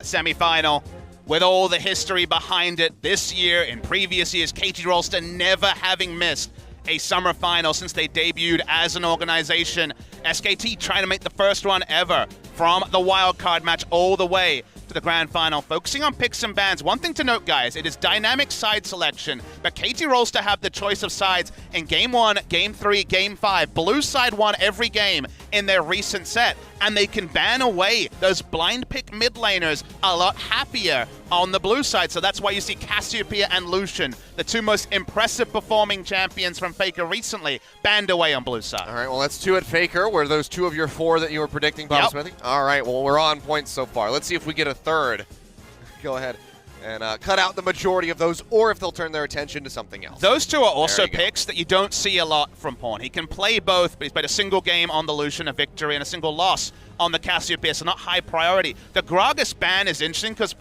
semifinal with all the history behind it this year. In previous years, KT Rolster never having missed a summer final since they debuted as an organization. SKT trying to make the first one ever from the wildcard match all the way to the grand final. Focusing on picks and bans. One thing to note, guys, it is dynamic side selection, but KT Rolster have the choice of sides in Game 1, Game 3, Game 5. Blue side won every game in their recent set, and they can ban away those blind pick mid laners a lot happier on the blue side. So that's why you see Cassiopeia and Lucian, the two most impressive performing champions from Faker recently, banned away on blue side. All right, well, that's 2 at Faker. Were those 2 of your 4 that you were predicting, Bob Smithy? All right, well, we're on points so far. Let's see if we get a third. Go ahead and cut out the majority of those, or if they'll turn their attention to something else. Those 2 are also picks that you don't see a lot from Pawn. He can play both, but he's played a single game on the Lucian, a victory, and a single loss on the Cassiopeia, so not high priority. The Gragas ban is interesting because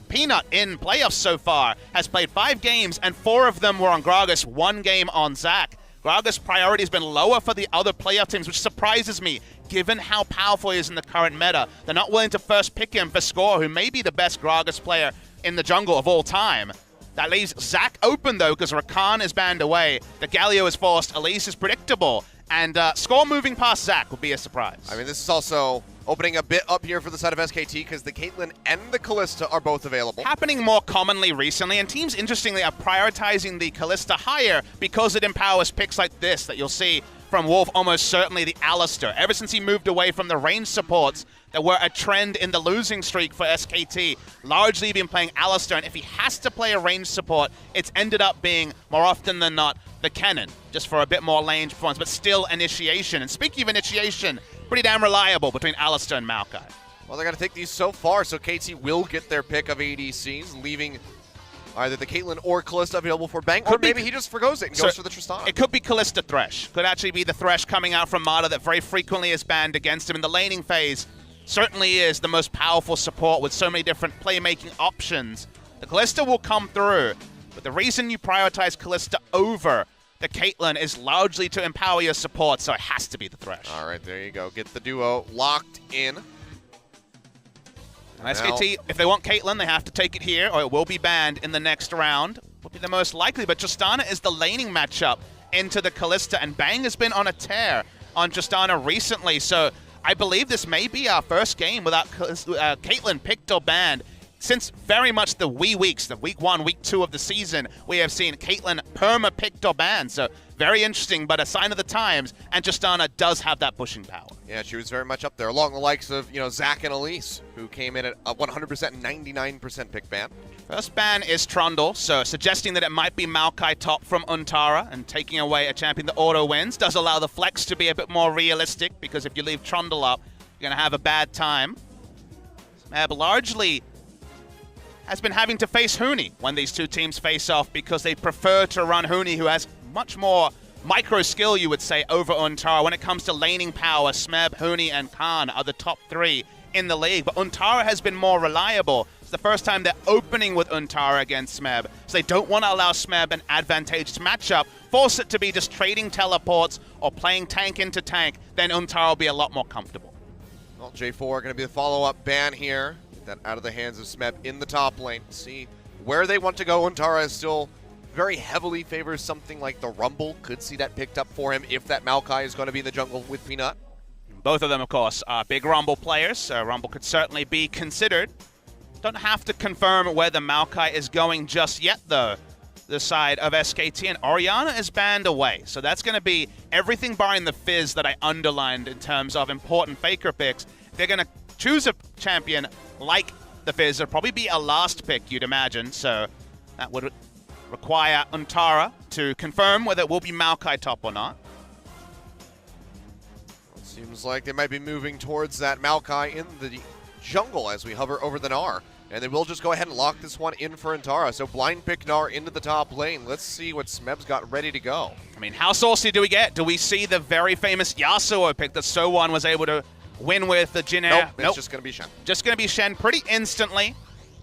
Peanut in playoffs so far has played 5 games, and 4 of them were on Gragas, 1 game on Zac. Gragas' priority has been lower for the other playoff teams, which surprises me, given how powerful he is in the current meta. They're not willing to first pick him for Score, who may be the best Gragas player in the jungle of all time. That leaves Zac open, though, because Rakan is banned away. The Galio is forced. Elise is predictable. And Score moving past Zac would be a surprise. I mean, this is also opening a bit up here for the side of SKT because the Caitlyn and the Kalista are both available. Happening more commonly recently, and teams, interestingly, are prioritizing the Kalista higher because it empowers picks like this that you'll see from Wolf, almost certainly the Alistar. Ever since he moved away from the range supports that were a trend in the losing streak for SKT, largely been playing Alistar, and if he has to play a range support, it's ended up being, more often than not, the Kennen, just for a bit more range performance, but still initiation. And speaking of initiation, pretty damn reliable between Alistar and Maokai. Well, they're going to take these so far, so KT will get their pick of ADCs, leaving either the Caitlyn or Kalista available for Bang, or maybe he just forgoes it and goes for the Tristana. It could be Kalista Thresh. Could actually be the Thresh coming out from Mata that very frequently is banned against him in the laning phase. Certainly is the most powerful support with so many different playmaking options. The Kalista will come through, but the reason you prioritize Kalista over the Caitlyn is largely to empower your support, so it has to be the Thresh. All right, there you go. Get the duo locked in. And SKT, if they want Caitlyn, they have to take it here, or it will be banned in the next round. Would be the most likely, but Tristana is the laning matchup into the Kalista, and Bang has been on a tear on Tristana recently, so I believe this may be our first game without Caitlyn picked or banned. Since very much the weeks, the week 1, week 2 of the season, we have seen Caitlyn perma-picked or banned. So very interesting, but a sign of the times. And Tristana does have that pushing power. Yeah, she was very much up there, along the likes of, Zac and Elise, who came in at a 100%, 99% pick ban. First ban is Trundle, so suggesting that it might be Maokai top from Untara, and taking away a champion that auto wins does allow the flex to be a bit more realistic, because if you leave Trundle up, you're going to have a bad time. Smeb largely has been having to face Huni when these two teams face off because they prefer to run Huni, who has much more micro skill, you would say, over Untara. When it comes to laning power, Smeb, Huni, and Khan are the top 3 in the league, but Untara has been more reliable. It's the first time they're opening with Untara against Smeb, so they don't want to allow Smeb an advantageous matchup, force it to be just trading teleports or playing tank into tank, then Untara will be a lot more comfortable. Well, J4 going to be the follow-up ban here. That out of the hands of Smeb in the top lane. See where they want to go. Untara is still very heavily favors something like the Rumble. Could see that picked up for him if that Maokai is going to be in the jungle with Peanut. Both of them, of course, are big Rumble players. Rumble could certainly be considered. Don't have to confirm where the Maokai is going just yet, though. The side of SKT, and Orianna is banned away. So that's going to be everything barring the Fizz that I underlined in terms of important Faker picks. They're going to choose a champion like the Fizz. It'll probably be a last pick, you'd imagine, so that would require Untara to confirm whether it will be Maokai top or not. It seems like they might be moving towards that Maokai in the jungle as we hover over the Gnar. And they will just go ahead and lock this one in for Untara. So blind pick Gnar into the top lane. Let's see what Smeb's got ready to go. I mean, how saucy do we get? Do we see the very famous Yasuo pick that So1 was able to win with the Jin Air? Nope, it's just going to be Shen. Just going to be Shen pretty instantly.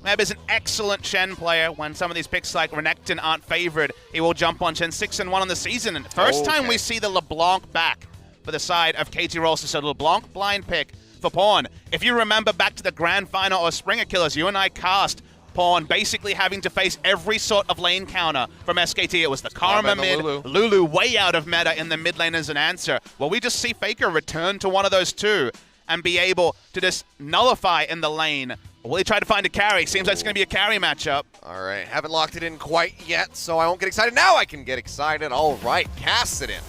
Meb is an excellent Shen player. When some of these picks like Renekton aren't favored, he will jump on Shen 6-1 on the season. And first time we see the LeBlanc back for the side of KT Rolster. So LeBlanc blind pick for Pawn. If you remember back to the Grand Final or Springer Killers, you and I cast Pawn basically having to face every sort of lane counter from SKT. It was the Karma mid, Lulu way out of meta in the mid lane as an answer. Well, we just see Faker return to one of those two and be able to just nullify in the lane. Will he try to find a carry? Seems like it's going to be a carry matchup. All right, haven't locked it in quite yet, so I won't get excited. Now I can get excited. All right, Kassadin.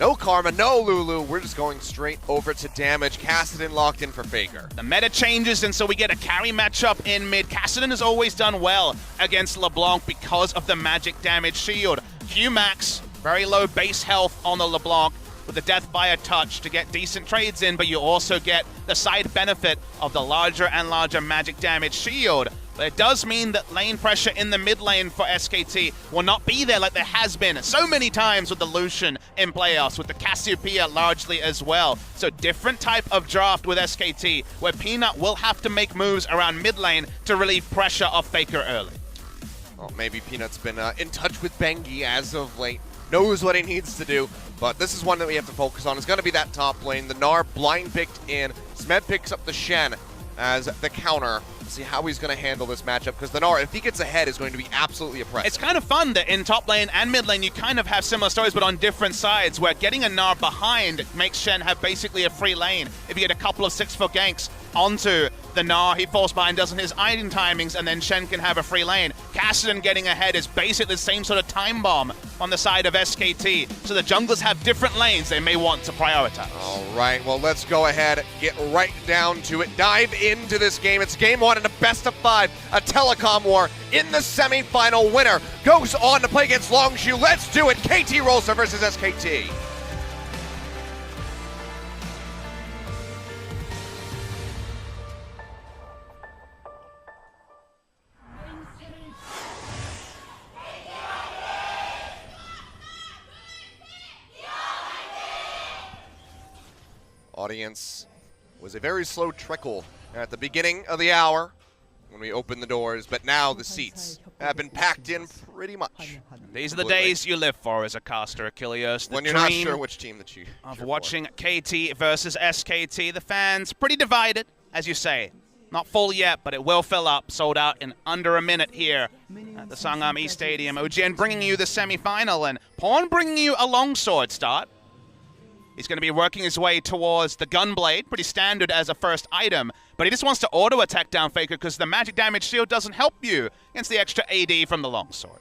No Karma, no Lulu. We're just going straight over to damage. Kassadin locked in for Faker. The meta changes, and so we get a carry matchup in mid. Kassadin has always done well against LeBlanc because of the magic damage shield. Q-Max, very low base health on the LeBlanc with the death by a touch to get decent trades in, but you also get the side benefit of the larger and larger magic damage shield. But it does mean that lane pressure in the mid lane for SKT will not be there like there has been so many times with the Lucian in playoffs, with the Cassiopeia largely as well. So different type of draft with SKT, where Peanut will have to make moves around mid lane to relieve pressure off Faker early. Well, maybe Peanut's been in touch with Bengi as of late, knows what he needs to do, but this is one that we have to focus on. It's going to be that top lane. The Gnar blind picked in. Smed picks up the Shen as the counter. See how he's going to handle this matchup, because the Gnar, if he gets ahead, is going to be absolutely oppressive. It's kind of fun that in top lane and mid lane you kind of have similar stories, but on different sides, where getting a Gnar behind makes Shen have basically a free lane. If you get a couple of 6-foot ganks onto the Gnar, he falls behind, doesn't his item timings, and then Shen can have a free lane. Kassadin getting ahead is basically the same sort of time bomb on the side of SKT. So the junglers have different lanes they may want to prioritize. All right, well, let's go ahead, get right down to it, dive into this game. It's game one in a best of 5, a Telecom war. In the semifinal, winner goes on to play against Longshu. Let's do it. KT Rolster versus SKT. Audience was a very slow trickle at the beginning of the hour when we opened the doors, but now the seats have been packed in pretty much. These are the days you live for as a caster, Achilles. When you're not sure which team that you of watching KT versus SKT. The fans pretty divided, as you say. Not full yet, but it will fill up. Sold out in under a minute here at the Sangam East Stadium. OGN bringing you the semifinal, and Pawn bringing you a longsword start. He's going to be working his way towards the Gunblade, pretty standard as a first item, but he just wants to auto-attack down Faker because the magic damage shield doesn't help you against the extra AD from the longsword.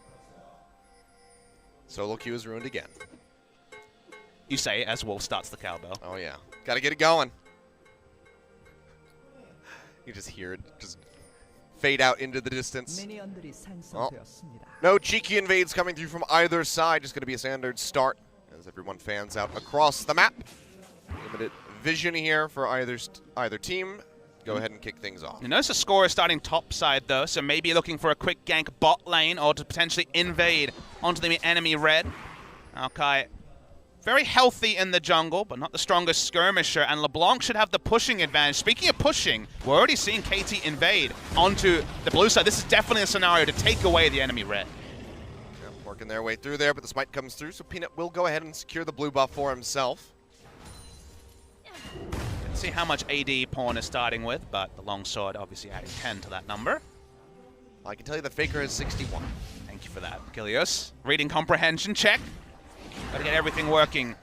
Solo queue is ruined again. You say as Wolf starts the cowbell. Oh yeah, got to get it going. You just hear it just fade out into the distance. Oh. No cheeky invades coming through from either side, just going to be a standard start as everyone fans out across the map. Limited vision here for either team. Go ahead and kick things off. You notice the score is starting top side though, so maybe looking for a quick gank bot lane or to potentially invade onto the enemy red. Maokai very healthy in the jungle, but not the strongest skirmisher, and LeBlanc should have the pushing advantage. Speaking of pushing, we're already seeing KT invade onto the blue side. This is definitely a scenario to take away the enemy red. Working their way through there, but the smite comes through, so Peanut will go ahead and secure the blue buff for himself. Let's see how much AD Pawn is starting with, but the longsword obviously adding 10 to that number. I can tell you that Faker has 61. Thank you for that, Kilios. Reading comprehension check. Gotta get everything working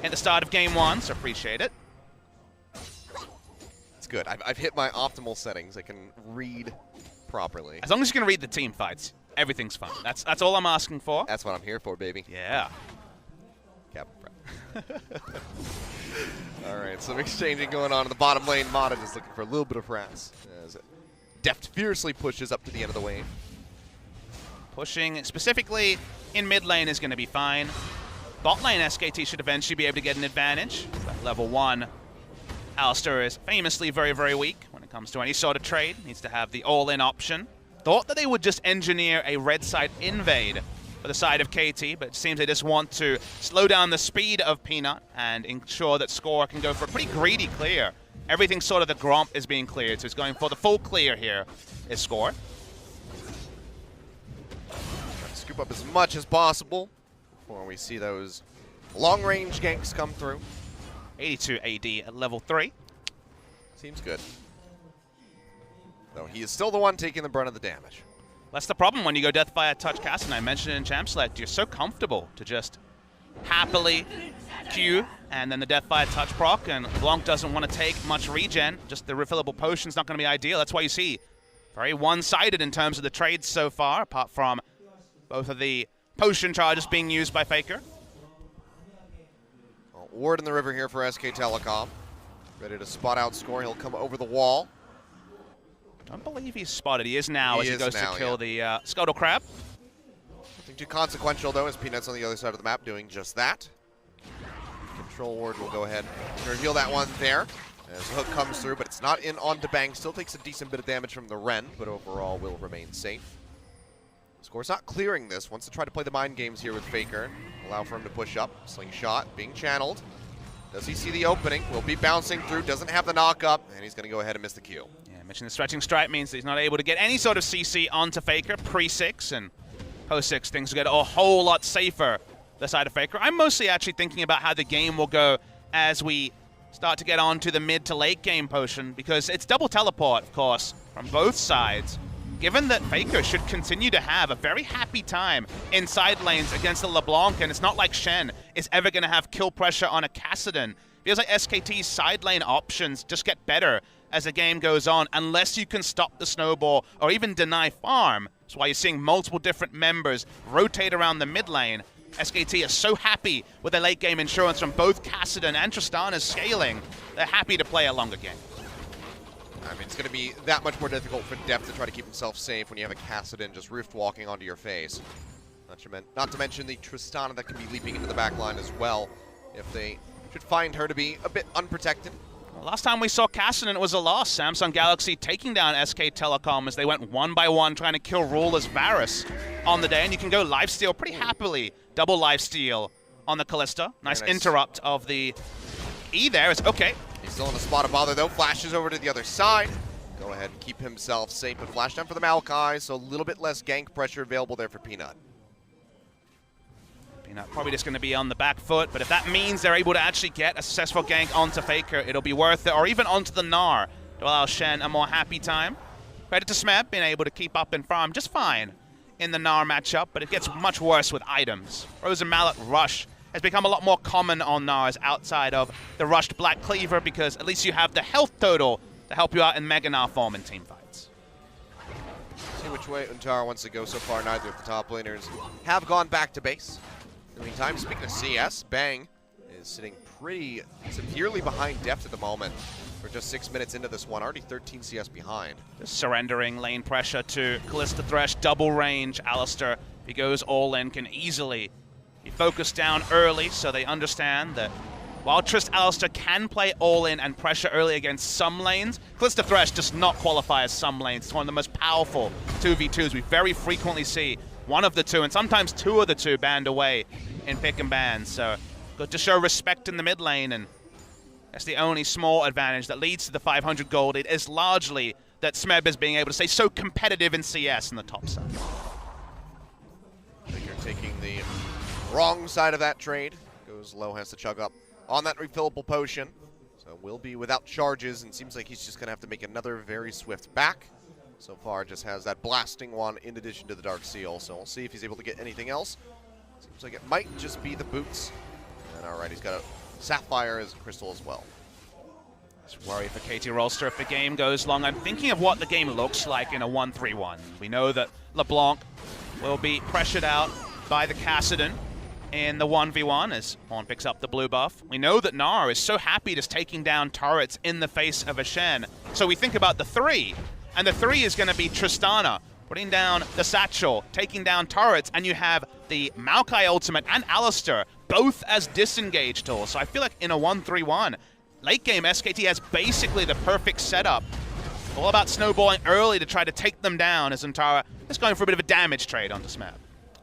at the start of game one, so appreciate it. It's good. I've hit my optimal settings. I can read properly. As long as you can read the team fights, everything's fine. That's all I'm asking for. That's what I'm here for, baby. Yeah. Cap prep. All right, some exchanging going on in the bottom lane. Mata just looking for a little bit of harass as Deft fiercely pushes up to the end of the wave. Pushing specifically in mid lane is going to be fine. Bot lane SKT should eventually be able to get an advantage. But level 1, Rolster is famously very, very weak when it comes to any sort of trade. Needs to have the all-in option. Thought that they would just engineer a red side invade for the side of KT, but it seems they just want to slow down the speed of Peanut and ensure that Score can go for a pretty greedy clear. Everything sort of the Gromp is being cleared, so he's going for the full clear here is Score. Scoop up as much as possible before we see those long-range ganks come through. 82 AD at level 3. Seems good. Though he is still the one taking the brunt of the damage. That's the problem when you go Deathfire Touch Cast, and I mentioned it in Champ Select, you're so comfortable to just happily Q and then the Deathfire Touch proc, and Blanc doesn't want to take much regen. Just the refillable potion's not going to be ideal. That's why you see very one-sided in terms of the trades so far, apart from both of the potion charges being used by Faker. Well, Ward in the river here for SK Telecom. Ready to spot out score. He'll come over the wall. Don't believe he's spotted. He is now as he goes to kill the Scuttle Crab. Nothing too consequential, though, as Peanuts on the other side of the map doing just that. Control Ward will go ahead and reveal that one there as the hook comes through, but it's not in onto Bang. Still takes a decent bit of damage from the Ren, but overall will remain safe. Score's not clearing this. Wants to try to play the mind games here with Faker. Allow for him to push up. Slingshot being channeled. Does he see the opening? Will be bouncing through. Doesn't have the knock up, and he's going to go ahead and miss the Q. Yeah, I mentioned the stretching strike means that he's not able to get any sort of CC onto Faker pre-6, and post-6 things will get a whole lot safer the side of Faker. I'm mostly actually thinking about how the game will go as we start to get on to the mid to late game potion, because it's double teleport, of course, from both sides. Given that Faker should continue to have a very happy time in side lanes against the LeBlanc, and it's not like Shen is ever going to have kill pressure on a Kassadin. Feels like SKT's side lane options just get better as the game goes on, unless you can stop the snowball or even deny farm. That's why you're seeing multiple different members rotate around the mid lane. SKT is so happy with their late game insurance from both Kassadin and Tristana's scaling. They're happy to play a longer game. I mean, it's going to be that much more difficult for Depth to try to keep himself safe when you have a Kassadin just rift walking onto your face. Not to mention the Tristana that can be leaping into the back line as well, if they should find her to be a bit unprotected. Well, last time we saw Kassadin, it was a loss. Samsung Galaxy taking down SK Telecom as they went one by one trying to kill Ruler's Varus on the day, and you can go lifesteal pretty happily. Double lifesteal on the Kalista. Nice interrupt of the E there. It's okay. He's still in the spot of bother, though. Flashes over to the other side. Go ahead and keep himself safe, but flash down for the Maokai, so a little bit less gank pressure available there for Peanut. Peanut probably just going to be on the back foot, but if that means they're able to actually get a successful gank onto Faker, it'll be worth it, or even onto the Gnar to allow Shen a more happy time. Credit to Smeb being able to keep up and farm just fine in the Gnar matchup, but it gets much worse with items. Rose and Mallet Rush has become a lot more common on Gnars outside of the rushed Black Cleaver, because at least you have the health total to help you out in Mega Gnar form in team fights. See which way Untara wants to go so far. Neither of the top laners have gone back to base. In the meantime, speaking of CS, Bang is sitting pretty severely behind Deft at the moment. We're just 6 minutes into this one, already 13 CS behind. Just surrendering lane pressure to Kalista Thresh, double range. Alistair, if he goes all in, can easily be focused down early, so they understand that while Alistair can play all in and pressure early against some lanes, Kalista Thresh does not qualify as some lanes. It's one of the most powerful 2v2s. We very frequently see one of the two, and sometimes two of the two, banned away in pick and ban. So good to show respect in the mid lane, and that's the only small advantage that leads to the 500 gold. It is largely that Smeb is being able to stay so competitive in CS in the top side. Faker taking the wrong side of that trade. Goes low, has to chug up on that refillable potion. So will be without charges, and seems like he's just going to have to make another very swift back. So far just has that blasting one in addition to the Dark Seal, so we'll see if he's able to get anything else. Seems like it might just be the boots. And alright, he's got a Sapphire as a crystal as well. Just worry for KT Rolster if the game goes long. I'm thinking of what the game looks like in a 1-3-1. We know that LeBlanc will be pressured out by the Kassadin in the 1v1 as Horn picks up the blue buff. We know that Gnar is so happy just taking down turrets in the face of a Shen. So we think about the 3, and the 3 is going to be Tristana putting down the Satchel, taking down turrets, and you have the Maokai ultimate and Alistair both as disengage tools. So I feel like in a 1-3-1, late game SKT has basically the perfect setup. All about snowballing early to try to take them down as Untara is going for a bit of a damage trade onto Smeb.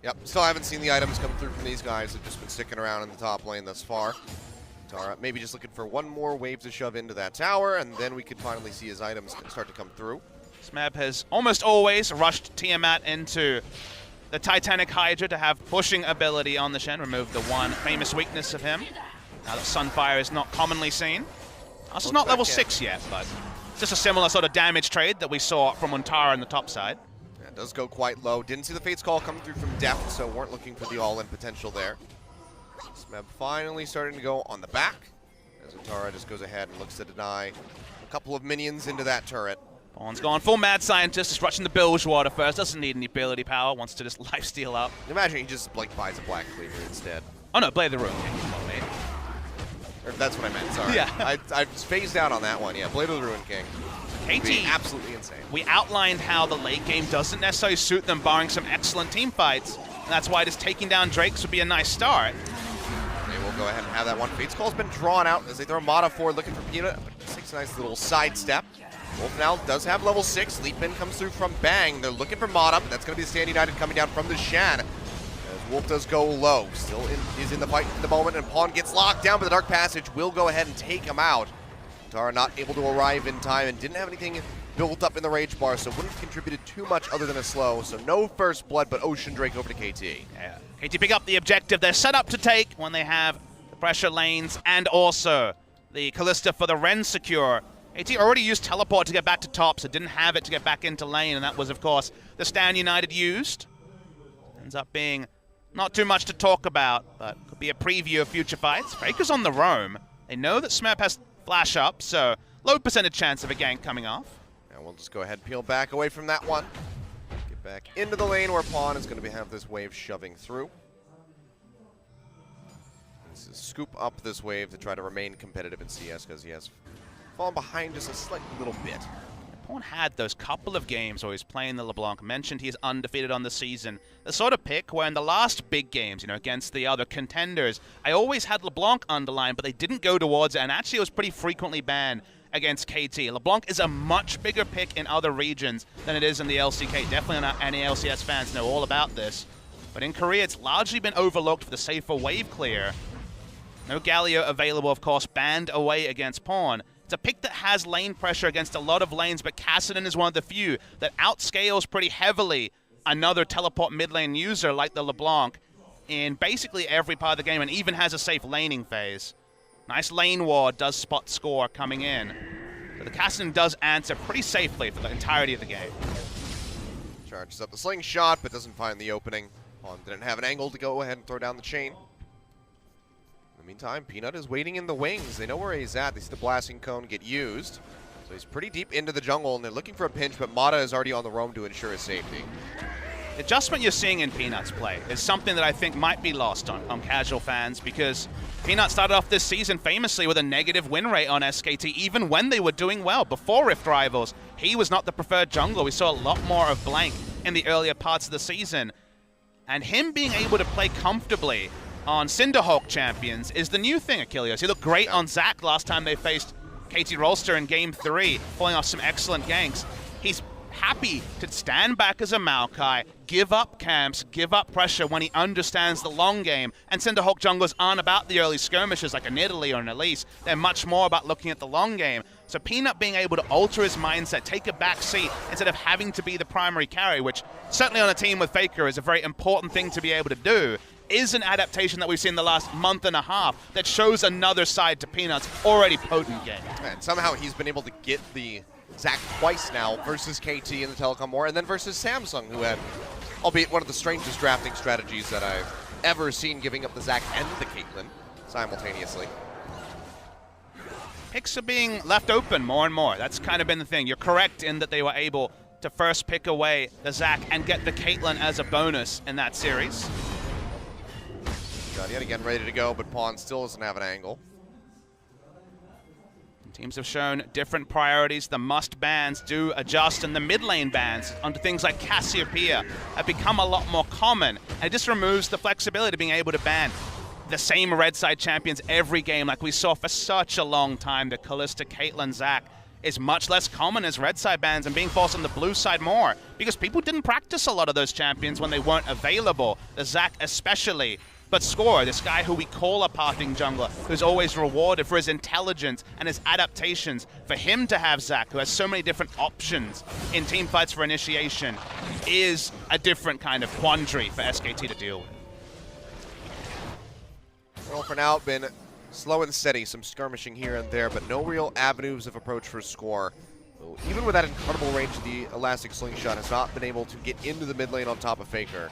Yep, still haven't seen the items come through from these guys. They've just been sticking around in the top lane thus far. Tara maybe just looking for one more wave to shove into that tower, and then we could finally see his items start to come through. Smeb has almost always rushed Tiamat into the Titanic Hydra to have pushing ability on the Shen, remove the one famous weakness of him. Now that Sunfire is not commonly seen. Also not level 6 yet, but Just a similar sort of damage trade that we saw from Untara on the top side. Yeah, it does go quite low. Didn't see the Fate's Call coming through from Deft, so weren't looking for the all-in potential there. Smeb finally starting to go on the back, as Untara just goes ahead and looks to deny a couple of minions into that turret. Pawn's gone full Mad Scientist, just rushing the bilge water first. Doesn't need any ability power, wants to just lifesteal up. Imagine he just like buys a Black Cleaver instead. Oh no, Blade of the Ruin King. Come on, mate. Or that's what I meant, sorry. Yeah. I just phased out on that one. Yeah, Blade of the Ruin King. KT, absolutely insane. We outlined how the late game doesn't necessarily suit them, barring some excellent team fights. And that's why just taking down Drakes would be a nice start. They will go ahead and have that one. Fate's Call's been drawn out as they throw Mata forward looking for Peanut. Takes a nice little sidestep. Wolf now does have level 6. Leap in comes through from Bang. They're looking for Mata. That's going to be the Stand United coming down from the Shan. As Wolf does go low. Still is in the fight at the moment, and Pawn gets locked down, but the Dark Passage will go ahead and take him out. Tara not able to arrive in time and didn't have anything built up in the Rage Bar, so wouldn't have contributed too much other than a slow. So no first blood, but Ocean Drake over to KT. Yeah. KT pick up the objective. They're set up to take when they have the pressure lanes and also the Callista for the Ren secure. KT already used teleport to get back to top, so didn't have it to get back into lane, and that was, of course, the Stand United used. Ends up being not too much to talk about, but could be a preview of future fights. Faker's on the roam. They know that Smurf has flash up, so low percentage chance of a gank coming off. And we'll just go ahead and peel back away from that one. Get back into the lane where Pawn is going to have this wave shoving through. This is scoop up this wave to try to remain competitive in CS because he has fallen behind just a slight little bit. Pawn had those couple of games where he's playing the LeBlanc. Mentioned he's undefeated on the season. The sort of pick where in the last big games, against the other contenders, I always had LeBlanc underlined, but they didn't go towards it, and actually it was pretty frequently banned against KT. LeBlanc is a much bigger pick in other regions than it is in the LCK. Definitely not any LCS fans know all about this. But in Korea, it's largely been overlooked for the safer wave clear. No Galio available, of course, banned away against Pawn. It's a pick that has lane pressure against a lot of lanes, but Kassadin is one of the few that outscales pretty heavily another teleport mid lane user like the LeBlanc in basically every part of the game, and even has a safe laning phase. Nice lane ward, does spot score coming in. But the Kassadin does answer pretty safely for the entirety of the game. Charges up the slingshot, but doesn't find the opening. Pawn didn't have an angle to go ahead and throw down the chain. In the meantime, Peanut is waiting in the wings. They know where he's at. They see the blasting cone get used. So he's pretty deep into the jungle, and they're looking for a pinch, but Mata is already on the roam to ensure his safety. The adjustment you're seeing in Peanut's play is something that I think might be lost on casual fans, because Peanut started off this season famously with a negative win rate on SKT, even when they were doing well. Before Rift Rivals, he was not the preferred jungler. We saw a lot more of Blank in the earlier parts of the season. And him being able to play comfortably on Cinderhawk champions is the new thing, Achilles. He looked great on Zac last time they faced KT Rolster in Game 3, pulling off some excellent ganks. He's happy to stand back as a Maokai, give up camps, give up pressure when he understands the long game. And Cinderhawk junglers aren't about the early skirmishes like an Italy or an Elise. They're much more about looking at the long game. So Peanut being able to alter his mindset, take a back seat instead of having to be the primary carry, which certainly on a team with Faker is a very important thing to be able to do, is an adaptation that we've seen the last month and a half that shows another side to Peanut's already potent game. And somehow he's been able to get the Zac twice now versus KT in the Telecom War, and then versus Samsung, who had, albeit one of the strangest drafting strategies that I've ever seen, giving up the Zac and the Caitlyn simultaneously. Picks are being left open more and more. That's kind of been the thing. You're correct in that they were able to first pick away the Zac and get the Caitlyn as a bonus in that series. Got yet again ready to go, but Pawn still doesn't have an angle. Teams have shown different priorities. The must bans do adjust, and the mid lane bans onto things like Cassiopeia have become a lot more common. And it just removes the flexibility of being able to ban the same red side champions every game like we saw for such a long time. The Callista, Caitlyn, Zac is much less common as red side bans and being forced on the blue side more because people didn't practice a lot of those champions when they weren't available. The Zac especially. But Score, this guy who we call a pathing jungler, who's always rewarded for his intelligence and his adaptations, for him to have Zac, who has so many different options in team fights for initiation, is a different kind of quandary for SKT to deal with. Well, for now, been slow and steady, some skirmishing here and there, but no real avenues of approach for Score. even with that incredible range, the Elastic Slingshot has not been able to get into the mid lane on top of Faker.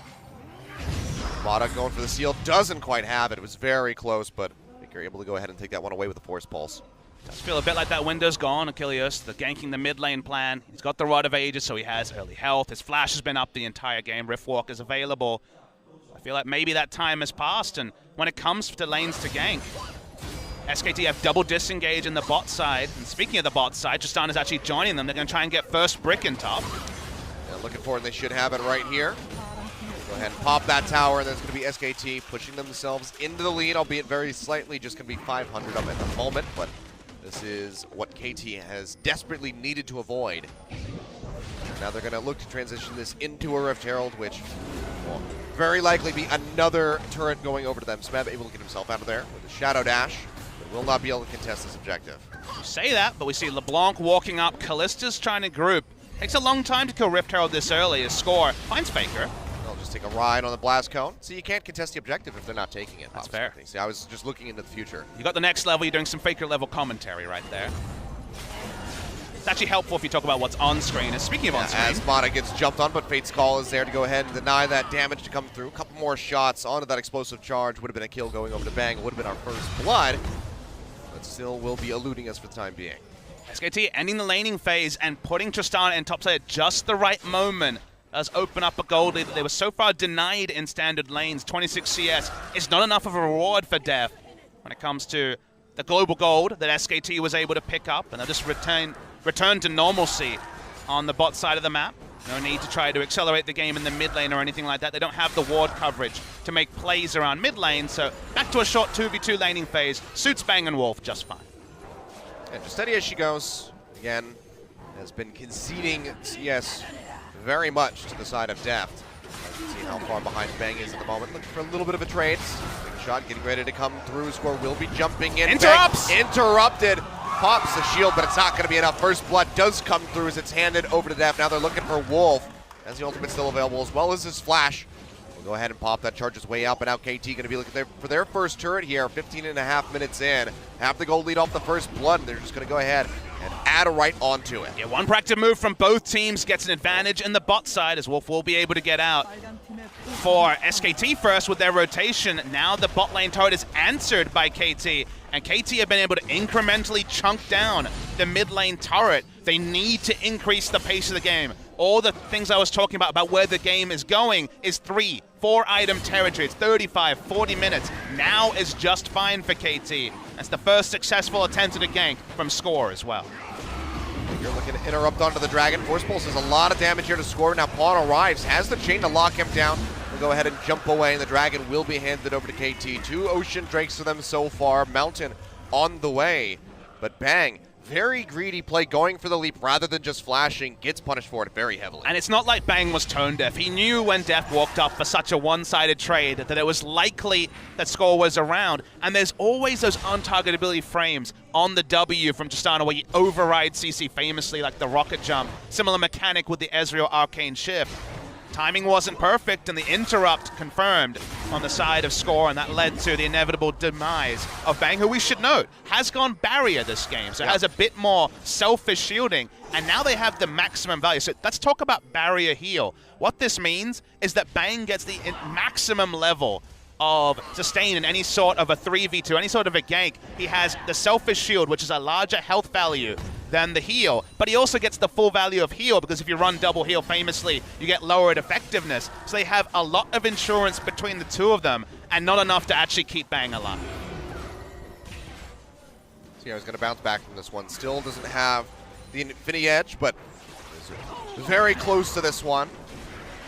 Mata going for the seal, doesn't quite have it. It was very close, but Faker able to go ahead and take that one away with a Force Pulse. Does feel a bit like that window's gone, Achilles. The ganking the mid lane plan. He's got the Rod of Ages, so he has early health. His flash has been up the entire game. Riftwalk is available. I feel like maybe that time has passed, and when it comes to lanes to gank, SKT have double disengage in the bot side. And speaking of the bot side, Tristan is actually joining them. They're going to try and get first brick in top. Yeah, looking for it, and they should have it right here. Go ahead and pop that tower, and then it's going to be SKT pushing themselves into the lead, albeit very slightly, just going to be 500 up at the moment, but this is what KT has desperately needed to avoid. Now they're going to look to transition this into a Rift Herald, which will very likely be another turret going over to them. Smeb able to get himself out of there with a Shadow Dash, but will not be able to contest this objective. You say that, but we see LeBlanc walking up. Kallista's trying to group. Takes a long time to kill Rift Herald this early. A score finds Faker. They'll just take a ride on the Blast Cone. So you can't contest the objective if they're not taking it. That's fair. See, I was just looking into the future. You got the next level, you're doing some Faker level commentary right there. It's actually helpful if you talk about what's on screen. And speaking of on screen, as Mata gets jumped on, but Fate's Call is there to go ahead and deny that damage to come through. A couple more shots onto that explosive charge. Would have been a kill going over to Bang. Would have been our first blood. But still will be eluding us for the time being. SKT ending the laning phase and putting Tristan in top side at just the right moment does open up a gold lead that they were so far denied in standard lanes. 26 CS is not enough of a reward for Def when it comes to the global gold that SKT was able to pick up, and they'll just return to normalcy on the bot side of the map. No need to try to accelerate the game in the mid lane or anything like that. They don't have the ward coverage to make plays around mid lane, so back to a short 2v2 laning phase. Suits Bang and Wolf just fine. And just steady as she goes, again, has been conceding CS very much to the side of Deft. You can see how far behind Bang is at the moment. Looking for a little bit of a trade. Big shot getting ready to come through. Score will be jumping in. Interrupts! Bang interrupted. Pops the shield, but it's not going to be enough. First blood does come through as it's handed over to Deft. Now they're looking for Wolf, as the ultimate's still available, as well as his flash. We'll go ahead and pop that charge his way out, but now KT going to be looking for their first turret here, 15.5 minutes in. Have the gold lead off the first blood, and they're just going to go ahead and add right onto it. Yeah, one proactive move from both teams gets an advantage in the bot side, as Wolf will be able to get out. For SKT first with their rotation, now the bot lane turret is answered by KT, and KT have been able to incrementally chunk down the mid lane turret. They need to increase the pace of the game. All the things I was talking about where the game is going is 3-4 item territory. It's 35, 40 minutes. Now is just fine for KT. That's the first successful attempt at a gank from Score as well. You're looking to interrupt onto the Dragon. Force Pulse does a lot of damage here to Score. Now Pawn arrives, has the chain to lock him down. We'll go ahead and jump away, and the Dragon will be handed over to KT. 2 Ocean Drakes for them so far. Mountain on the way. But Bang, very greedy play, going for the leap rather than just flashing, gets punished for it very heavily. And it's not like Bang was tone deaf. He knew when Def walked up for such a one-sided trade that it was likely that Score was around. And there's always those untargetability frames on the W from Justana where you override CC famously, like the rocket jump. Similar mechanic with the Ezreal Arcane Shift. Timing wasn't perfect, and the interrupt confirmed on the side of Score, and that led to the inevitable demise of Bang, who we should note has gone barrier this game, so has a bit more selfish shielding, and now they have the maximum value. So let's talk about barrier heal. What this means is that Bang gets the maximum level of sustain in any sort of a 3v2, any sort of a gank. He has the selfish shield, which is a larger health value than the heal, but he also gets the full value of heal, because if you run double heal famously, you get lowered effectiveness. So they have a lot of insurance between the two of them, and not enough to actually keep Bang alive. So yeah, he's going to bounce back from this one. Still doesn't have the Infinity Edge, but is very close to this one.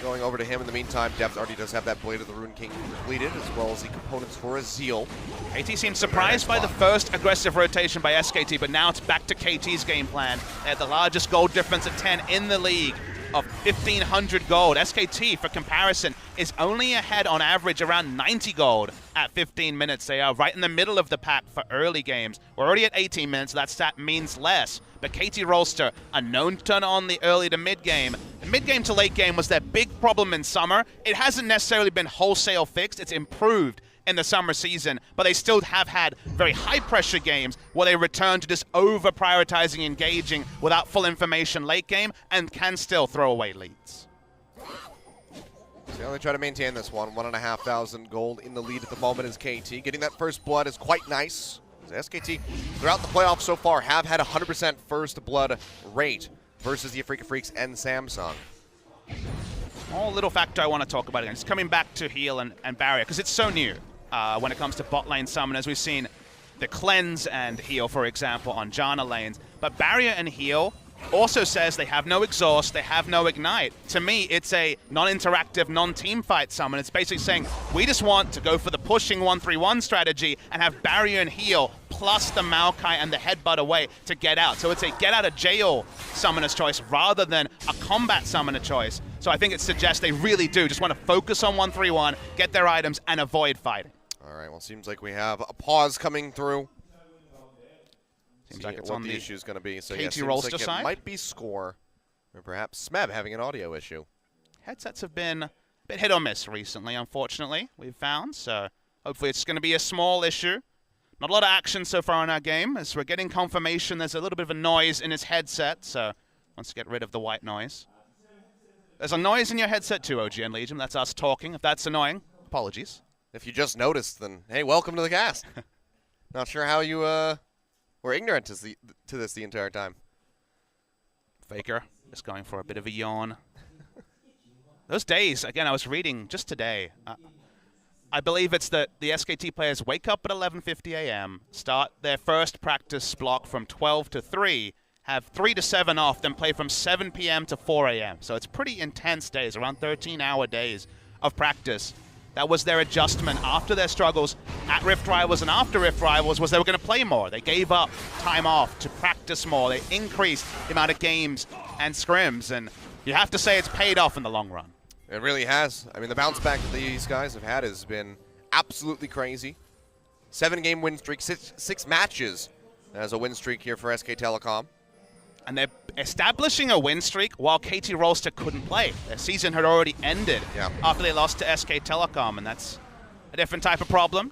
Going over to him in the meantime, Deft already does have that Blade of the Rune King completed, as well as the components for a Zeal. KT seems surprised by the first aggressive rotation by SKT, but now it's back to KT's game plan. They had the largest gold difference at 10 in the league of 1,500 gold. SKT, for comparison, is only ahead on average around 90 gold at 15 minutes. They are right in the middle of the pack for early games. We're already at 18 minutes, so that stat means less. But KT Rolster are known to turn on the early to mid game. The mid game to late game was their big problem in summer. It hasn't necessarily been wholesale fixed, it's improved in the summer season, but they still have had very high-pressure games where they return to just over-prioritizing, engaging without full information late game, and can still throw away leads. So they try to maintain this one. 1,500 gold in the lead at the moment is KT. Getting that first blood is quite nice. SKT, throughout the playoffs so far, have had 100% first blood rate versus the Afrika Freaks and Samsung. One little factor I want to talk about again. It's coming back to heal and barrier, because it's so new when it comes to bot lane summon, as we've seen the cleanse and heal, for example, on Janna lanes. But barrier and heal also says they have no exhaust, they have no ignite. To me, it's a non-interactive, non-team fight summon. It's basically saying, we just want to go for the pushing 1-3-1 strategy and have barrier and heal plus the Maokai and the headbutt away to get out. So it's a get out of jail summoner's choice rather than a combat summoner choice. So I think it suggests they really do just want to focus on 1-3-1, get their items, and avoid fighting. All right, well, seems like we have a pause coming through. Seems like it's what on the the issue is going to be. So KT yeah, seems Rolster like side? It might be score, or perhaps Smeb having an audio issue. Headsets have been a bit hit or miss recently, unfortunately, we've found. So hopefully it's going to be a small issue. Not a lot of action so far in our game, as we're getting confirmation there's a little bit of a noise in his headset, so wants to get rid of the white noise. There's a noise in your headset too, OG and Legion. That's us talking. If that's annoying, apologies. If you just noticed, then hey, welcome to the cast. Not sure how you were ignorant to this the entire time. Faker just going for a bit of a yawn. Those days, again, I was reading just today. I believe it's that the SKT players wake up at 11:50 a.m., start their first practice block from 12 to 3, have 3 to 7 off, then play from 7 p.m. to 4 a.m. So it's pretty intense days, around 13-hour days of practice. That was their adjustment after their struggles at Rift Rivals and after Rift Rivals, was they were going to play more. They gave up time off to practice more. They increased the amount of games and scrims, and you have to say it's paid off in the long run. It really has. I mean, the bounce back that these guys have had has been absolutely crazy. 7-game win streak, six matches as a win streak here for SK Telecom. And they're establishing a win streak while KT Rolster couldn't play. Their season had already ended after they lost to SK Telecom, and that's a different type of problem.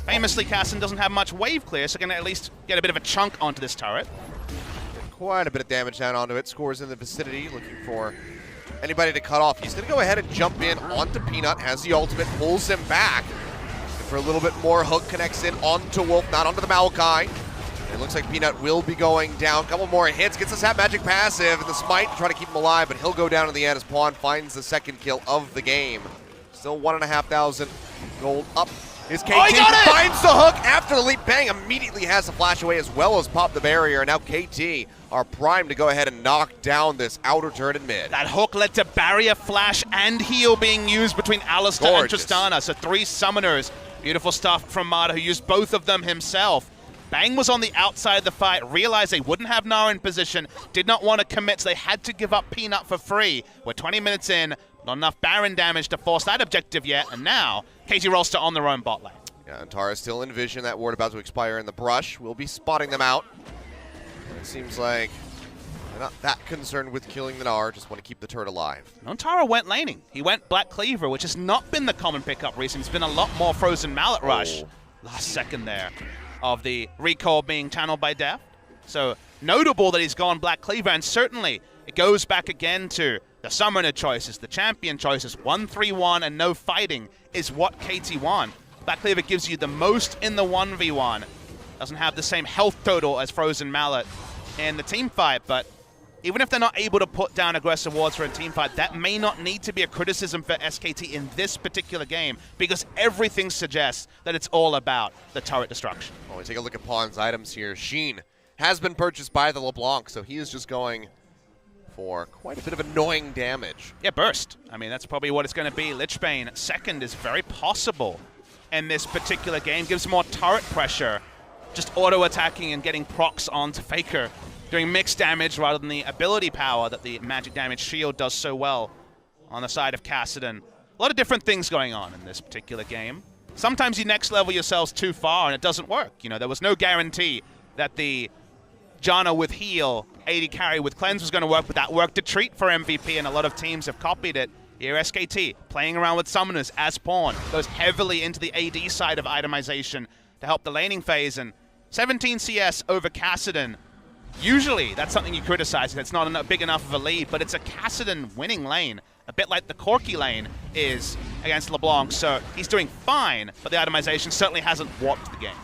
Famously, Casson doesn't have much wave clear, so can at least get a bit of a chunk onto this turret. Quite a bit of damage down onto it. Scores in the vicinity, looking for anybody to cut off. He's going to go ahead and jump in onto Peanut, has the ultimate, pulls him back. For a little bit more, Hook connects in onto Wolf, not onto the Maokai. It looks like Peanut will be going down. Couple more hits, gets the Sap Magic passive, and the Smite to try to keep him alive, but he'll go down in the end as Pawn finds the second kill of the game. Still 1,500 gold up. Is KT, finds the hook after the leap. Bang immediately has the flash away as well as pop the barrier. And now KT are primed to go ahead and knock down this outer turret in mid. That hook led to barrier, flash, and heal being used between Alistar and Tristana. So 3 summoners. Beautiful stuff from Mata, who used both of them himself. Bang was on the outside of the fight, realized they wouldn't have Nara in position, did not want to commit, so they had to give up Peanut for free. We're 20 minutes in, not enough Baron damage to force that objective yet, and now KT Rolster on their own bot lane. Yeah, and Tara still in vision, that ward about to expire in the brush. We'll be spotting them out. It seems like they're not that concerned with killing the Nara, just want to keep the turret alive. Nontara went laning. He went Black Cleaver, which has not been the common pickup recently. It's been a lot more Frozen Mallet Rush. Last second there of the recall being channeled by Death. So notable that he's gone Black Cleaver, and certainly it goes back again to the summoner choices, the champion choices. 1-3-1 and no fighting is what KT want. Black Cleaver gives you the most in the 1v1. Doesn't have the same health total as Frozen Mallet in the team fight, but even if they're not able to put down aggressive wards for a team fight, that may not need to be a criticism for SKT in this particular game, because everything suggests that it's all about the turret destruction. Oh, we take a look at Pawn's items here. Sheen has been purchased by the LeBlanc, so he is just going for quite a bit of annoying damage. Yeah, burst. I mean, that's probably what it's going to be. Lichbane second is very possible in this particular game. Gives more turret pressure, just auto-attacking and getting procs onto Faker, doing mixed damage rather than the ability power that the magic damage shield does so well on the side of Kassadin. A lot of different things going on in this particular game. Sometimes you next level yourselves too far and it doesn't work. You know, there was no guarantee that the Janna with heal, AD carry with cleanse was going to work, but that worked a treat for MVP, and a lot of teams have copied it. Here SKT playing around with summoners as pawn, goes heavily into the AD side of itemization to help the laning phase, and 17 CS over Kassadin. Usually that's something you criticize, it's not big enough of a lead, but it's a Kassadin winning lane, a bit like the Corki lane is against LeBlanc, so he's doing fine, but the itemization certainly hasn't warped the game.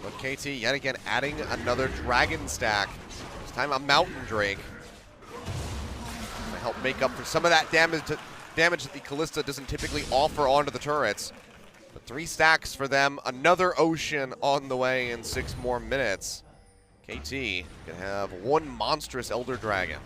But KT yet again adding another dragon stack, this time a Mountain Drake, to help make up for some of that damage that the Callista doesn't typically offer onto the turrets. But 3 stacks for them, another Ocean on the way in 6 more minutes. KT can have 1 monstrous Elder Dragon.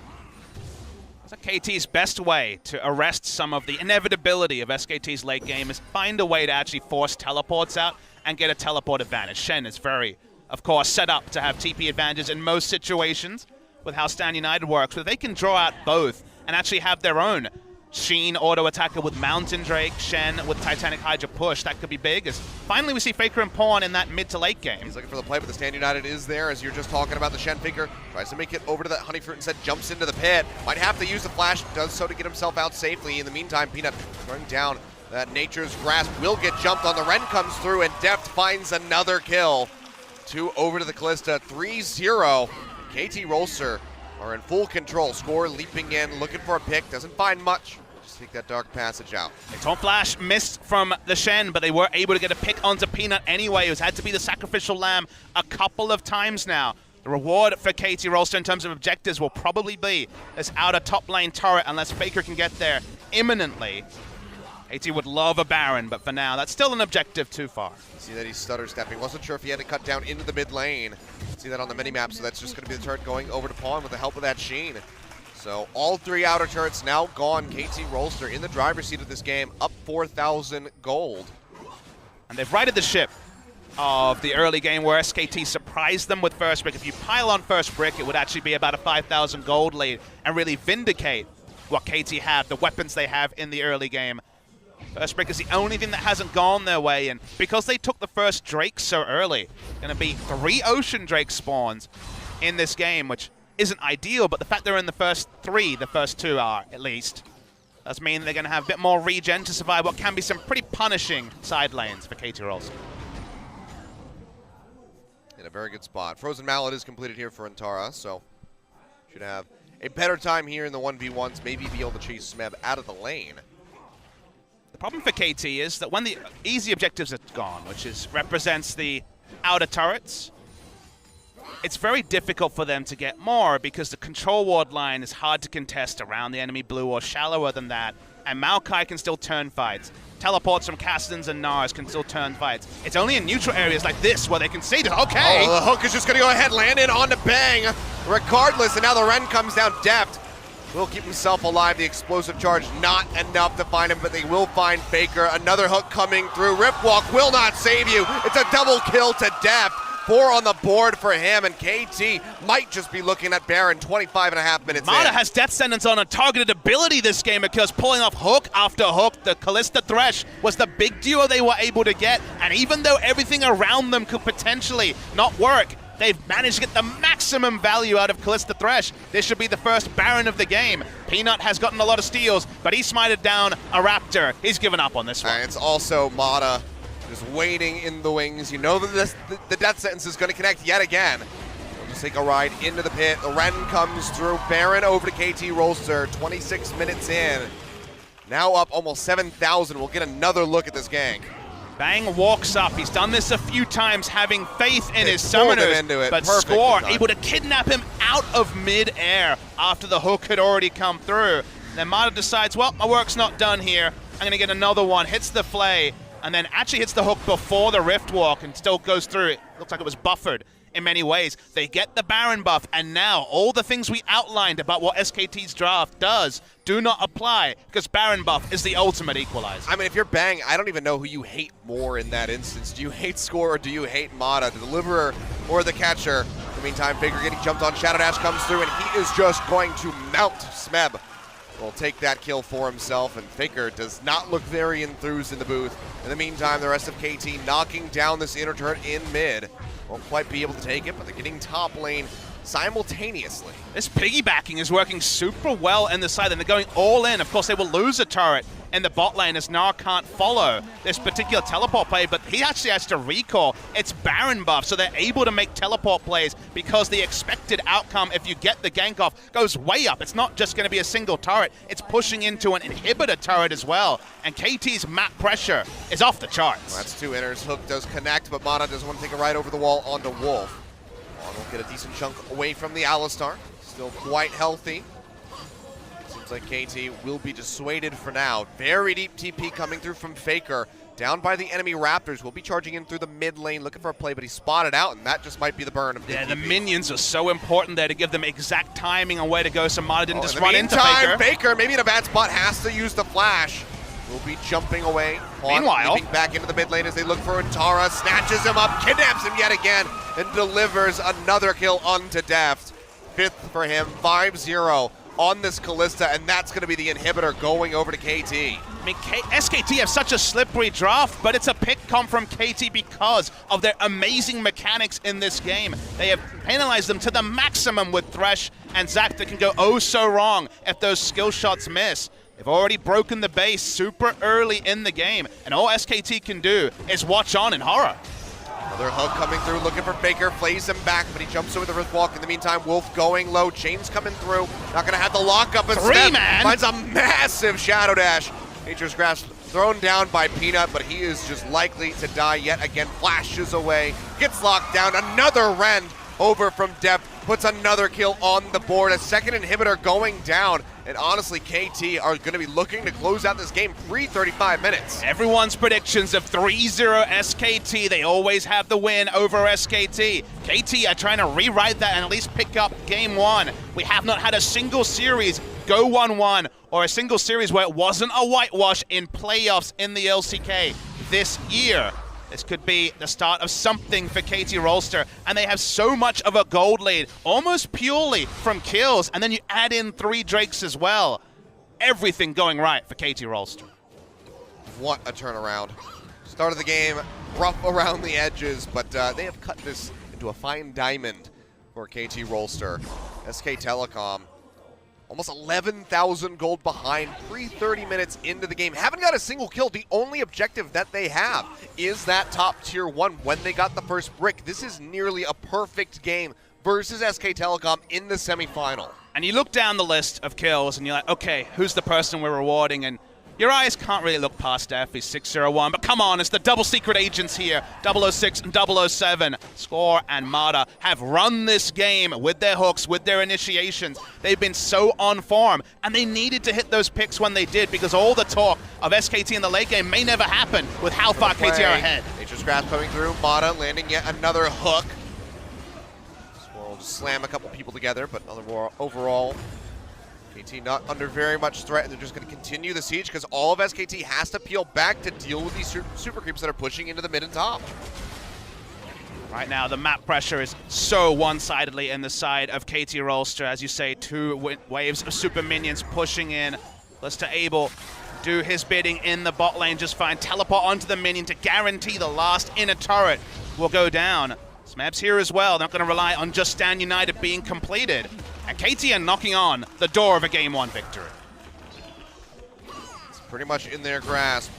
So KT's best way to arrest some of the inevitability of SKT's late game is find a way to actually force teleports out and get a teleport advantage. Shen is very, of course, set up to have TP advantages in most situations with how Stand United works, but they can draw out both and actually have their own Sheen auto-attacker with Mountain Drake, Shen with Titanic Hydra push. That could be big, as finally we see Faker and Pawn in that mid to late game. He's looking for the play, but the Stand United is there, as you're just talking about. The Shen Faker tries to make it over to that Honeyfruit instead, jumps into the pit. Might have to use the flash, does so to get himself out safely. In the meantime, Peanut throwing down that Nature's Grasp will get jumped on. The Ren comes through, and Deft finds another kill. 2 over to the Callista, 3-0. KT Rolster are in full control. Score leaping in, looking for a pick, doesn't find much. Just take that Dark Passage out. Taunt Flash missed from the Shen, but they were able to get a pick onto Peanut anyway, who's had to be the sacrificial lamb a couple of times now. The reward for KT Rolster in terms of objectives will probably be this outer top lane turret, unless Faker can get there imminently. KT would love a Baron, but for now, that's still an objective too far. See that he's stutter stepping. Wasn't sure if he had to cut down into the mid lane. See that on the minimap, so that's just going to be the turret going over to Pawn with the help of that Sheen. So all 3 outer turrets now gone. KT Rolster in the driver's seat of this game, up 4,000 gold. And they've righted the ship of the early game where SKT surprised them with first brick. If you pile on first brick, it would actually be about a 5,000 gold lead and really vindicate what KT have, the weapons they have in the early game. First brick is the only thing that hasn't gone their way, and because they took the first Drake so early, going to be 3 Ocean Drake spawns in this game, which isn't ideal, but the fact they're in the first 3, the first 2 are at least, does mean they're going to have a bit more regen to survive what can be some pretty punishing side lanes for KT Rolster. In a very good spot. Frozen Mallet is completed here for Antara, so should have a better time here in the 1v1s, maybe be able to chase Smeb out of the lane. The problem for KT is that when the easy objectives are gone, which represents the outer turrets, it's very difficult for them to get more because the control ward line is hard to contest around the enemy blue or shallower than that, and Maokai can still turn fights. Teleports from Kassadins and Nars can still turn fights. It's only in neutral areas like this where they can see this. Okay! Oh, the hook is just going to go ahead, land in on the Bang, regardless, and now the Ren comes down. Deft will keep himself alive. The explosive charge not enough to find him, but they will find Faker. Another hook coming through. Riftwalk will not save you. It's a double kill to Deft. 4 on the board for him, and KT might just be looking at Baron 25.5 minutes Mata in. has Death Sentence on a targeted ability this game because pulling off hook after hook. The Callista Thresh was the big duo they were able to get, and even though everything around them could potentially not work, they've managed to get the maximum value out of Callista Thresh. This should be the first Baron of the game. Peanut has gotten a lot of steals, but he smited down a Raptor. He's given up on this one. And it's also Mata just waiting in the wings. You know that the death sentence is going to connect yet again. We'll just take a ride into the pit. The Ren comes through. Baron over to KT Rolster. 26 minutes in. Now up almost 7,000. We'll get another look at this gang. Bang walks up. He's done this a few times, having faith in his summoners, but Score able to kidnap him out of mid-air after the hook had already come through. Then Mata decides, well, my work's not done here. I'm going to get another one. Hits the flay, and then actually hits the hook before the Rift Walk and still goes through it. Looks like it was buffered in many ways. They get the Baron buff, and now all the things we outlined about what SKT's draft does do not apply because Baron buff is the ultimate equalizer. I mean, if you're Bang, I don't even know who you hate more in that instance. Do you hate Score or do you hate Mata, the deliverer or the catcher? In the meantime, Faker getting jumped on. Shadow Dash comes through, and he is just going to mount Smeb. Will take that kill for himself, and Faker does not look very enthused in the booth. In the meantime, the rest of KT knocking down this inner turret in mid. Won't quite be able to take it, but they're getting top lane simultaneously. This piggybacking is working super well in the side, and they're going all in. Of course, they will lose a turret in the bot lane as Gnar can't follow this particular teleport play, but he actually has to recall. It's Baron buff, so they're able to make teleport plays because the expected outcome, if you get the gank off, goes way up. It's not just going to be a single turret, it's pushing into an inhibitor turret as well, and KT's map pressure is off the charts. Well, that's two inners. Hook does connect, but Mana doesn't want to take a ride over the wall onto Wolf. Will get a decent chunk away from the Alistar. Still quite healthy. Seems like KT will be dissuaded for now. Very deep TP coming through from Faker. Down by the enemy Raptors. Will be charging in through the mid lane looking for a play, but he's spotted out, and that just might be the burn of Yeah, TP. the minions are so important there to give them exact timing on where to go, so Mana didn't just run into Faker. Faker, maybe in a bad spot, has to use the flash. Will be jumping away. Meanwhile, leaping back into the mid lane as they look for Untara, snatches him up, kidnaps him yet again, and delivers another kill onto Deft. 5th for him, 5-0 on this Kalista, and that's going to be the inhibitor going over to KT. I mean, SKT have such a slippery draft, but it's a pick come from KT because of their amazing mechanics in this game. They have penalized them to the maximum with Thresh and Zac that can go oh so wrong if those skill shots miss. They've already broken the base super early in the game, and all SKT can do is watch on in horror. Another hook coming through, looking for Faker, flays him back, but he jumps over the wrist walk. In the meantime, Wolf going low, Chains coming through, not gonna have the lockup, and Steph finds a massive Shadow Dash. Nature's Grasp thrown down by Peanut, but he is just likely to die yet again. Flashes away, gets locked down, another rend over from Depth, puts another kill on the board. A second inhibitor going down, and honestly, KT are going to be looking to close out this game 35 minutes. Everyone's predictions of 3-0 SKT, they always have the win over SKT. KT are trying to rewrite that and at least pick up game one. We have not had a single series go 1-1 or a single series where it wasn't a whitewash in playoffs in the LCK this year. This could be the start of something for KT Rolster, and they have so much of a gold lead, almost purely from kills, and then you add in 3 Drakes as well. Everything going right for KT Rolster. What a turnaround. Start of the game, rough around the edges, but they have cut this into a fine diamond for KT Rolster. SK Telecom, almost 11,000 gold behind, 30 minutes into the game. Haven't got a single kill. The only objective that they have is that top tier 1 when they got the first brick. This is nearly a perfect game versus SK Telecom in the semifinal. And you look down the list of kills and you're like, okay, who's the person we're rewarding? And your eyes can't really look past F. He's 601, but come on, it's the double secret agents here. 006 and 007. Score and Mada have run this game with their hooks, with their initiations. They've been so on form, and they needed to hit those picks when they did because all the talk of SKT in the late game may never happen with how far KT are ahead. Nature's Grasp coming through, Mada landing yet another hook. Swirl just slam a couple people together, but overall, KT not under very much threat, and they're just going to continue the siege because all of SKT has to peel back to deal with these super creeps that are pushing into the mid and top. Right now, the map pressure is so one-sidedly in the side of KT Rolster. As you say, 2 waves of super minions pushing in. Lister able do his bidding in the bot lane just fine. Teleport onto the minion to guarantee the last inner turret will go down. Smeb's here as well. They're not going to rely on just Stand United being completed. And KT are knocking on the door of a Game 1 victory. It's pretty much in their grasp.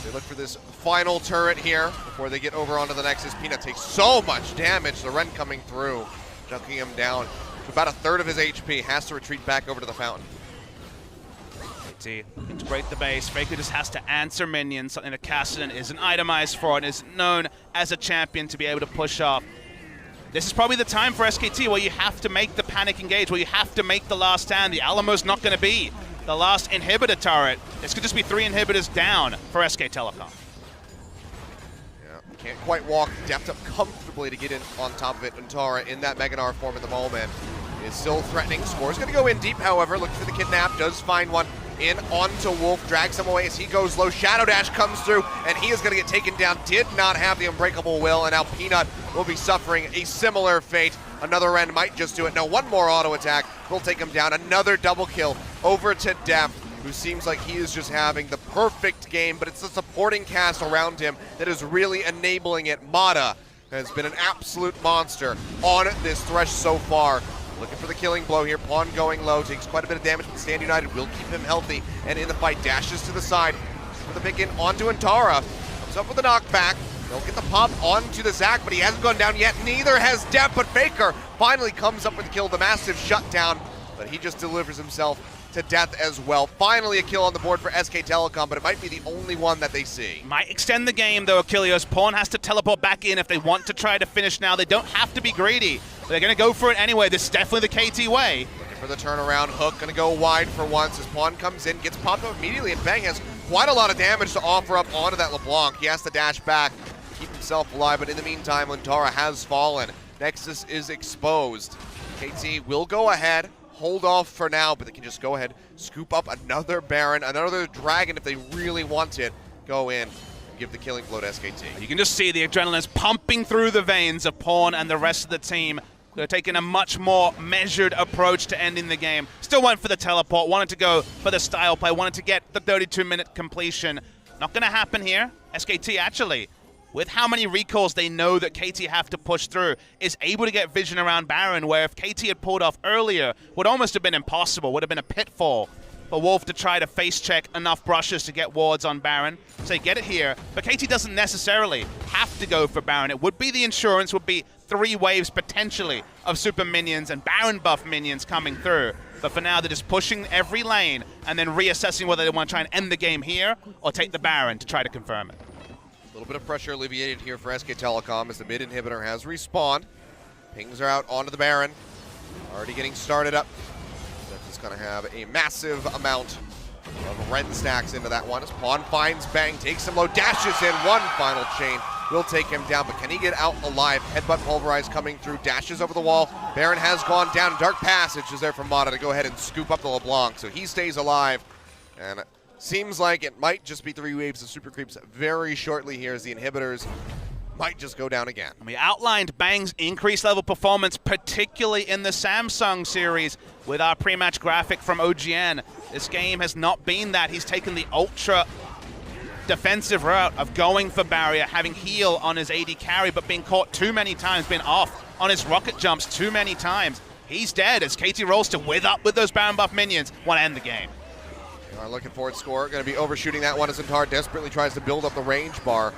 They look for this final turret here before they get over onto the Nexus. Peanut takes so much damage. The Ren coming through, junking him down to about 1/3 of his HP. Has to retreat back over to the fountain. KT integrate the base. Faker just has to answer minions, something that Cassidy isn't itemized for and is known as a champion to be able to push off. This is probably the time for SKT where you have to make the panic engage, where you have to make the last stand. The Alamo's not going to be the last inhibitor turret. This could just be 3 inhibitors down for SK Telecom. Yeah, can't quite walk Deft up comfortably to get in on top of it. Untara in that Meganar form at the moment is still threatening. Score's going to go in deep, however, looking for the kidnap, does find one. In onto Wolf, drags him away as he goes low. Shadow Dash comes through, and he is going to get taken down. Did not have the Unbreakable Will, and now Peanut will be suffering a similar fate. Another Ren might just do it. No, one more auto attack will take him down. Another double kill over to Deft, who seems like he is just having the perfect game, but it's the supporting cast around him that is really enabling it. Mada has been an absolute monster on this Thresh so far. Looking for the killing blow here. Pawn going low, takes quite a bit of damage, but Stand United will keep him healthy. And in the fight, dashes to the side for the pick in onto Antara. Comes up with a knockback. They'll get the pop onto the Zac, but he hasn't gone down yet. Neither has Depp, but Faker finally comes up with the kill, the massive shutdown. But he just delivers himself to death as well. Finally a kill on the board for SK Telecom, but it might be the only one that they see. Might extend the game though, Achilles. Pawn has to teleport back in if they want to try to finish now. They don't have to be greedy. They're going to go for it anyway. This is definitely the KT way. Looking for the turnaround. Hook going to go wide for once as Pawn comes in, gets popped up immediately, and Bang has quite a lot of damage to offer up onto that LeBlanc. He has to dash back, keep himself alive, but in the meantime, Antara has fallen. Nexus is exposed. KT will go ahead, hold off for now, but they can just go ahead, scoop up another Baron, another Dragon if they really want it. Go in, give the killing blow to SKT. You can just see the adrenaline's pumping through the veins of Pawn and the rest of the team. They're taking a much more measured approach to ending the game. Still went for the teleport, wanted to go for the style play, wanted to get the 32-minute completion. Not going to happen here. SKT actually, with how many recalls they know that KT have to push through, is able to get vision around Baron, where if KT had pulled off earlier, would almost have been impossible, would have been a pitfall for Wolf to try to face check enough brushes to get wards on Baron. So they get it here, but KT doesn't necessarily have to go for Baron. It would be the insurance, would be 3 waves potentially of super minions and Baron buff minions coming through. But for now, they're just pushing every lane and then reassessing whether they want to try and end the game here or take the Baron to try to confirm it. A little bit of pressure alleviated here for SK Telecom as the mid inhibitor has respawned. Pings are out onto the Baron. Already getting started up. That's just going to have a massive amount of Ren stacks into that one as Pawn finds Bang, takes him low, dashes in, one final chain. Will take him down, but can he get out alive? Headbutt Pulverize coming through, dashes over the wall. Baron has gone down. Dark Passage is there for Mata to go ahead and scoop up the LeBlanc, so he stays alive. And seems like it might just be 3 waves of super creeps very shortly here as the inhibitors might just go down again. We outlined Bang's increased level performance, particularly in the Samsung series with our pre-match graphic from OGN. This game has not been that. He's taken the ultra defensive route of going for barrier, having heal on his AD carry, but being caught too many times, been off on his rocket jumps too many times. He's dead as KT Rolster with those Baron buff minions want to end the game. They are looking for it score. Going to be overshooting that one as Antara desperately tries to build up the range bar.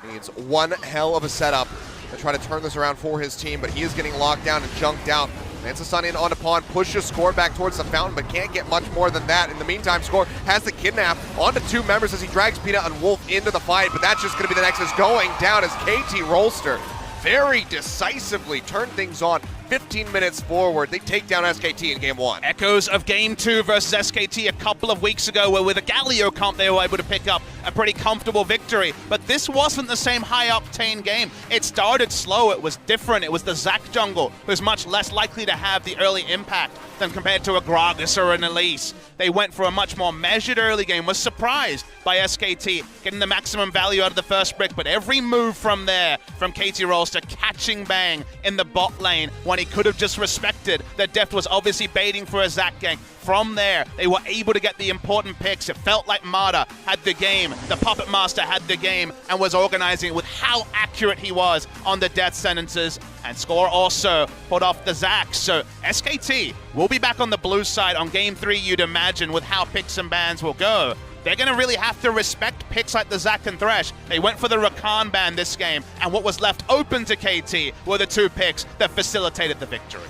He needs one hell of a setup to try to turn this around for his team, but he is getting locked down and junked out. Lands the Sun in onto Pawn, pushes Score back towards the fountain, but can't get much more than that. In the meantime, Score has the kidnap onto 2 members as he drags Peanut and Wolf into the fight, but that's just going to be the Nexus going down as KT Rolster very decisively turn things on. 15 minutes forward, they take down SKT in game 1. Echoes of game 2 versus SKT a couple of weeks ago, where with a Galio comp they were able to pick up a pretty comfortable victory. But this wasn't the same high-octane game. It started slow, it was different. It was the Zac jungle who's much less likely to have the early impact than compared to a Gragas or an Elise. They went for a much more measured early game, was surprised by SKT getting the maximum value out of the first brick, but every move from there, from KT Rolster, catching Bang in the bot lane when he could have just respected that Deft was obviously baiting for a Zac gank. From there, they were able to get the important picks. It felt like Mata had the game, the Puppet Master had the game, and was organizing with how accurate he was on the death sentences. And Score also put off the Zac. So SKT will be back on the blue side on game 3, you'd imagine, with how picks and bans will go. They're going to really have to respect picks like the Zac and Thresh. They went for the Rakan ban this game, and what was left open to KT were the 2 picks that facilitated the victory.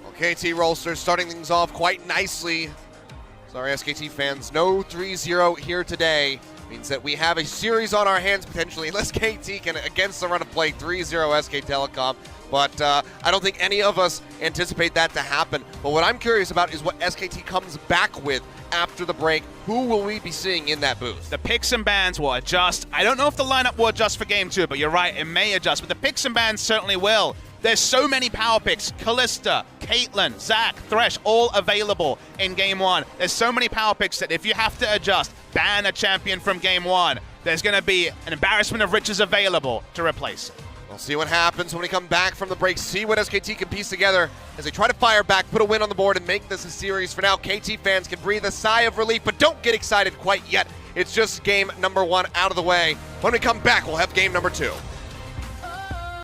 Well, KT Rolster starting things off quite nicely. Sorry, SKT fans, no 3-0 here today. Means that we have a series on our hands potentially, unless KT can, against the run of play, 3-0 SK Telecom. But I don't think any of us anticipate that to happen. But what I'm curious about is what SKT comes back with after the break. Who will we be seeing in that booth? The picks and bans will adjust. I don't know if the lineup will adjust for game 2, but you're right, it may adjust. But the picks and bans certainly will. There's so many power picks. Kalista, Caitlyn, Zac, Thresh, all available in game 1. There's so many power picks that if you have to adjust, ban a champion from game 1, there's going to be an embarrassment of riches available to replace it. We'll see what happens when we come back from the break, see what SKT can piece together as they try to fire back, put a win on the board, and make this a series. For now, KT fans can breathe a sigh of relief, but don't get excited quite yet. It's just game number 1 out of the way. When we come back, we'll have game number 2.